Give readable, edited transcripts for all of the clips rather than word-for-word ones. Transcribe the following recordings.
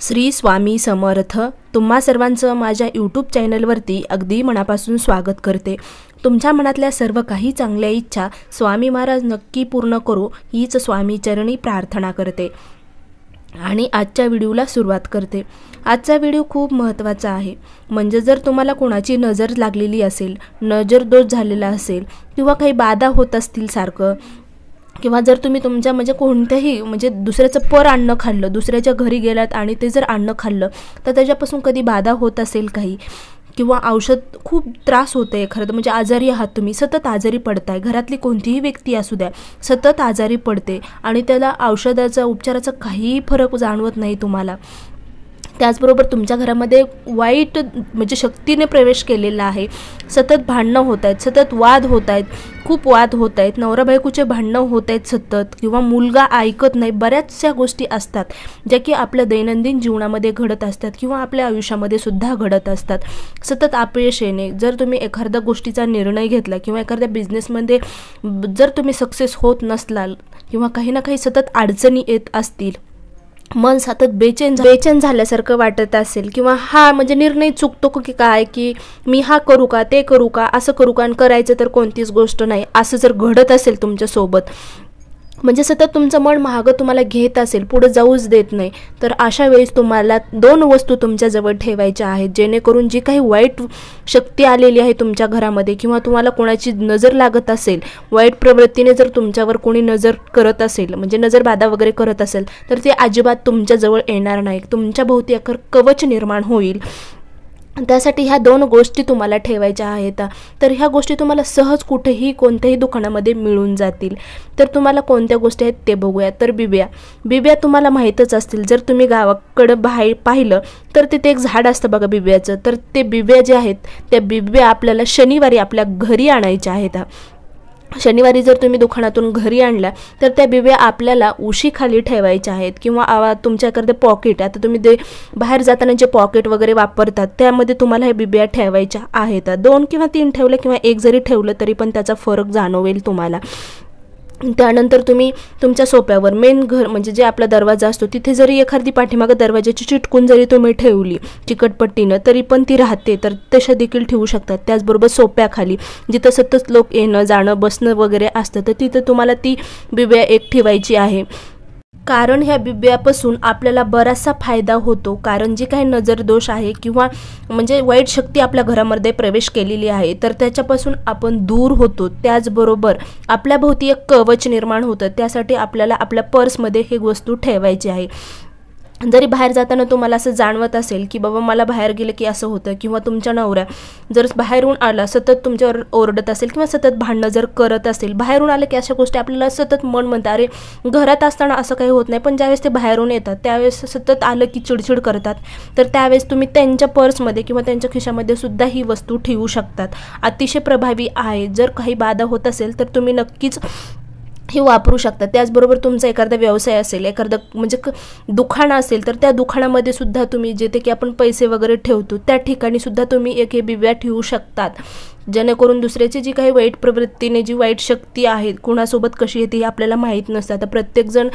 श्री स्वामी समर्थ। तुम्हा सर्वांचं माझ्या यूट्यूब चॅनलवरती अगदी मनापासून स्वागत करते। तुमच्या मनातल्या सर्व काही चांगल्या इच्छा स्वामी महाराज नक्की पूर्ण करो हीच स्वामी चरणी प्रार्थना करते आणि आजच्या व्हिडिओला सुरुवात करते। आजचा व्हिडिओ खूप महत्त्वाचा आहे। म्हणजे जर तुम्हाला कोणाची नजर लागलेली असेल, नजर दोष झालेला असेल किंवा काही बाधा होत असतील सारखं, किंवा जर तुम्ही तुमच्या कोणत्याही दुसऱ्याचं पर अन्न खाल्लं, दुसऱ्याच्या घरी गेलात आणि ते जर अन्न खाल्लं तर त्याच्यापासून कधी बाधा होत असेल काही, किंवा औषध खूप त्रास होतंय खरं आजारी आहात, तुम्ही सतत आजारी पडताय, घरातली कोणतीही व्यक्ती असू द्या सतत आजारी पडते आणि त्याला औषधाचा उपचाराचा काही फरक जाणवत नाही तुम्हाला। त्याचबरोबर तुमच्या घरामध्ये वाईट शक्तीने प्रवेश केलेला आहे, सतत भांडणं होत आहेत, सतत वाद होत आहेत, खूप वाद होत आहेत, नवरा बायकोचे भांडणं होत आहेत सतत, किंवा मुलगा ऐकत नाही, बऱ्याचशा गोष्टी असतात ज्या की आपल्या दैनंदिन जीवनामध्ये घडत असतात किंवा आपल्या आयुष्यामध्ये सुद्धा घडत असतात। सतत अपयश येणे, जर तुम्ही एखाद्या गोष्टीचा निर्णय घेतला किंवा एखाद्या बिझनेसमध्ये जर तुम्ही सक्सेस होत नसलाल किंवा काही ना काही सतत अडचणी येत असतील, मन सतत बेचैन झाल्यासारखं वाटत असेल, किंवा हा निर्णय चुकतो की काय, की मी हा करू का, ते करू का, असं करू का, आणि करायचं तर कोणतीच गोष्ट नाही, असं जर घडत असेल तुमच्यासोबत, सतत तुमचं मन मागं तुम्हाला घेत असेल, पुढे जाऊच देत नाही, तर अशा वेळेस तुम्हाला दोन वस्तू तुमच्याजवळ ठेवायच्या आहेत, जेणेकरून जी काही वाईट शक्ती आलेली आहे तुमच्या घरामध्ये, किंवा तुम्हाला कोणाची नजर लागत असेल, वाईट प्रवृत्तीने जर तुमच्यावर कोणी नजर करत असेल, नजर बाधा वगैरे करत असेल, तर ते अजिबात तुमच्याजवळ येणार नाही, तुमच्या भोवती एक कवच निर्माण होईल। त्यासाठी ह्या दोन गोष्टी तुम्हाला ठेवायच्या आहेत। तर ह्या गोष्टी तुम्हाला सहज कुठेही कोणत्याही दुकानामध्ये मिळून जातील। तर तुम्हाला कोणत्या गोष्टी आहेत ते बघूया। तर बिब्या तुम्हाला माहीतच असतील, जर तुम्ही गावाकडं बाहेर पाहिलं तर तिथे एक झाड असतं बघा बिब्याचं, तर ते बिब्या जे आहेत त्या बिब्या आपल्याला शनिवारी आपल्या घरी आणायच्या आहेत। शनिवारी जर तुम्ही दुकानातून घरी आणल्या तर त्या बिब्या आपल्याला उशीखाली ठेवायच्या आहेत, किंवा तुमच्याकडे पॉकेट, आता तुम्ही ते बाहेर जाताना जे पॉकेट वगैरे वापरतात त्यामध्ये तुम्हाला हे बिब्या ठेवायच्या आहेत। 2 किंवा 3 ठेवलं किंवा एक जरी ठेवलं तरी पण त्याचा फरक जाणवेल तुम्हाला। त्यानंतर तुम्ही तुमच्या सोप्यावर मेन घर जे आपला दरवाजा असतो तिथे जरी एखादी पाठीमागं दरवाजाची चिटकून जरी तुम्ही ठेवली चिकटपट्टीनं तरी पण ती राहते, तर तशा देखील ठेवू शकतात। त्याचबरोबर सोप्याखाली जिथं सतत लोक येणं जाणं बसणं वगैरे असतं तर तिथं तुम्हाला ती बिब्या एक ठेवायची आहे, कारण ह्या बिब्यापासून आपल्याला बराचसा फायदा होतो। कारण जी काही नजर दोष आहे किंवा वाईट शक्ती आपल्या घरामध्ये प्रवेश केलेली आहे तर त्याच्यापासून आपण दूर होतो। त्याचबरोबर आपल्या भोवती एक कवच निर्माण होतं, त्यासाठी आपल्याला आपल्या पर्समध्ये ही वस्तू ठेवायची आहे। जरी बाहेर जाताना तुम्हाला असं जाणवत असेल की बाबा मला बाहेर गेलं की असं होतं, किंवा तुमच्या नवऱ्या जर बाहेरून आला सतत तुमच्यावर ओरडत असेल किंवा सतत भांडणं जर करत असेल, बाहेरून आलं की अशा गोष्टी आपल्याला सतत मन म्हणतं अरे घरात असताना असं काही होत नाही, पण ज्यावेळेस ते बाहेरून येतात त्यावेळेस सतत आलं की चिडचिड करतात, तर त्यावेळेस तुम्ही त्यांच्या पर्समध्ये किंवा त्यांच्या खिशामध्ये सुद्धा ही वस्तू ठेवू शकतात। अतिशय प्रभावी आहे। जर काही बाधा होत असेल तर तुम्ही नक्कीच हे वापरू शकता। त्याचबरोबर तुमचा एखादा व्यवसाय असेल, एखादं दुकान असेल तर त्या दुकानामध्ये सुद्धा तुम्ही जिथे की आपण पैसे वगैरे ठेवतो त्या ठिकाणी सुद्धा तुम्ही एक हे बिब्या ठेवू शकतात, जेणेकरून दुसऱ्याची जी काही वाईट प्रवृत्तीने जी वाईट शक्ती आहे कुणासोबत कशी येते हे आपल्याला माहीत नसतं। आता प्रत्येकजण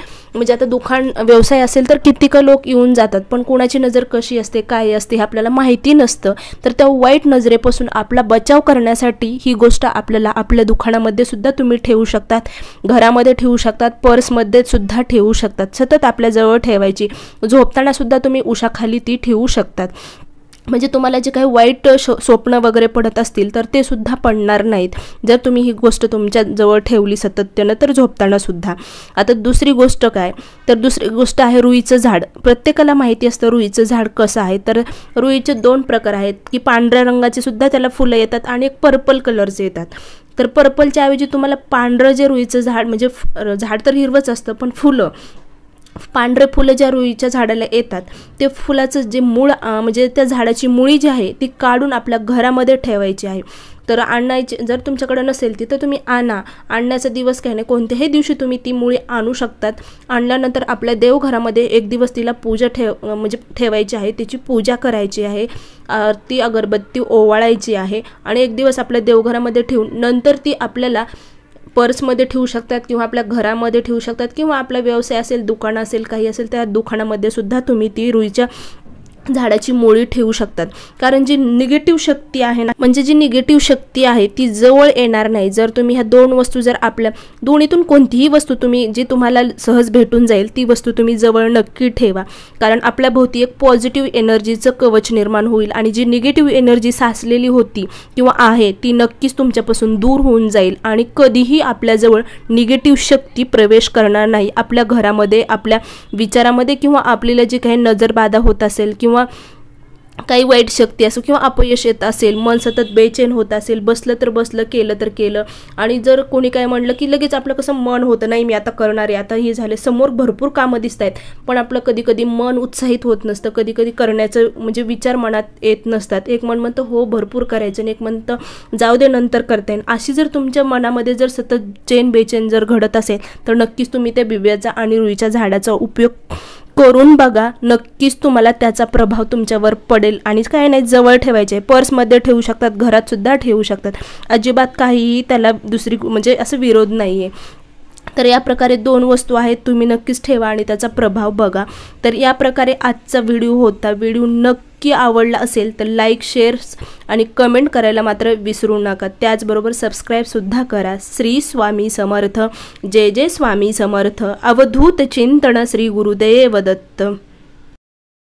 आता दुकान व्यवसाय असेल तर कितीक लोक येऊन जातात, पण कुणाची नजर कशी असते काय असते हे आपल्याला माहिती नसतं, तर त्या वाईट नजरेपासून आपला बचाव करण्यासाठी ही गोष्ट आपल्याला आपल्या दुकानामध्ये सुद्धा तुम्ही ठेवू शकतात, घरामध्ये ठेवू शकतात, पर्समध्ये सुद्धा ठेवू शकतात, सतत आपल्या जवळ ठेवायची। झोपताना सुद्धा तुम्ही उशाखाली ती ठेवू शकतात, तुम्हाला जे काही वाईट स्वप्न वगैरे पडत असतील तर ते सुद्धा पडणार नाहीत जर तुम्ही ही गोष्ट तुमच्या जवळ ठेवली सातत्यानं, तर झोपताना सुद्धा। आता दुसरी गोष्ट काय, तर दुसरी गोष्ट आहे रुईचं झाड। प्रत्येकाला माहिती असतं रुईचं झाड कसं आहे, तर रुईचे 2 प्रकार आहेत, की पांढऱ्या रंगाचे सुद्धा त्याला फुलं येतात आणि एक पर्पल कलरचे येतात। तर पर्पलच्या ऐवजी तुम्हाला पांढरं जे रुईचं झाड झाड तर हिरवंच असतं, पण पांढरे फुलं ज्या रुईच्या झाडाला येतात ते फुलाचं जे मूळ त्या झाडाची मुळी जी आहे ती काढून आपल्या घरामध्ये ठेवायची आहे। तर आणायची जर तुमच्याकडे नसेल ती तर तुम्ही आणण्याचा दिवस काही नाही, कोणत्याही दिवशी तुम्ही ती मुळी आणू शकतात। आणल्यानंतर आपल्या देवघरामध्ये एक दिवस तिला पूजा ठेवायची आहे, तिची पूजा करायची आहे, ती अगरबत्ती ओवाळायची आहे आणि एक दिवस आपल्या देवघरामध्ये ठेवून नंतर ती आपल्याला पर्समध्ये ठेवू शकतात किंवा आपल्या घरामध्ये ठेवू शकतात किंवा आपला व्यवसाय असेल, दुकान असेल, काही असेल, त्या दुकानामध्ये सुद्धा तुम्ही ती रुईच्या झाडाची मुळी ठेवू शकतात. कारण जी निगेटिव्ह शक्ती आहे ना, म्हणजे जी निगेटिव्ह शक्ती आहे ती जवळ येणार नाही. जर तुम्ही ह्या दोन वस्तू, जर आपल्या दोन्हीतून कोणतीही वस्तू तुम्ही जी तुम्हाला सहज भेटून जाईल ती वस्तू तुम्ही जवळ नक्की ठेवा. कारण आपल्या भोवती एक पॉझिटिव्ह एनर्जीचं कवच निर्माण होईल आणि जी निगेटिव्ह एनर्जी साचलेली होती किंवा आहे ती नक्कीच तुमच्यापासून दूर होऊन जाईल आणि कधीही आपल्याजवळ निगेटिव्ह शक्ती प्रवेश करणार नाही. आपल्या घरामध्ये, आपल्या विचारामध्ये किंवा आपल्याला जी काही नजरबाधा होत असेल किंवा काही वाईट शक्ती असो किंवा अपयश येत असेल, मन सतत बेचैन होत असेल, बसलं तर बसलं, केलं तर केलं, आणि जर कोणी काय म्हणलं की लगेच आपलं कसं मन होतं, नाही मी आता करणार आहे, आता हे झाले, समोर भरपूर कामं दिसत आहेत, पण आपलं कधी कधी मन उत्साहित होत नसतं, कधी कधी करण्याचं म्हणजे विचार मनात येत नसतात. एक मन म्हणतं हो भरपूर करायचं आणि एक म्हणतं जाऊ दे नंतर करता येईल. अशी जर तुमच्या मनामध्ये जर सतत चैन बेचैन जर घडत असेल तर नक्कीच तुम्ही त्या बिब्याचा आणि रुईच्या झाडाचा उपयोग करून बघा. नक्कीच तुम्हाला त्याचा प्रभाव तुमच्यावर पडेल. आणि काय नाही, जवळ ठेवायचे, पर्समध्ये ठेवू शकतात, घरात सुद्धा ठेवू शकतात, अजिबात काहीही त्याला दुसरी म्हणजे असं विरोध नाही आहे. तर या प्रकारे दोन वस्तू आहेत, तुम्ही नक्कीच ठेवा आणि त्याचा प्रभाव बघा. तर या प्रकारे आजचा व्हिडिओ होता. व्हिडिओ नक्की आवडला असेल तर लाईक, शेअर आणि कमेंट करायला मात्र विसरू नका. त्याचबरोबर सबस्क्राईबसुद्धा करा. श्री स्वामी समर्थ. जय जय स्वामी समर्थ. अवधूत चिंतन. श्री गुरुदेव दत्त.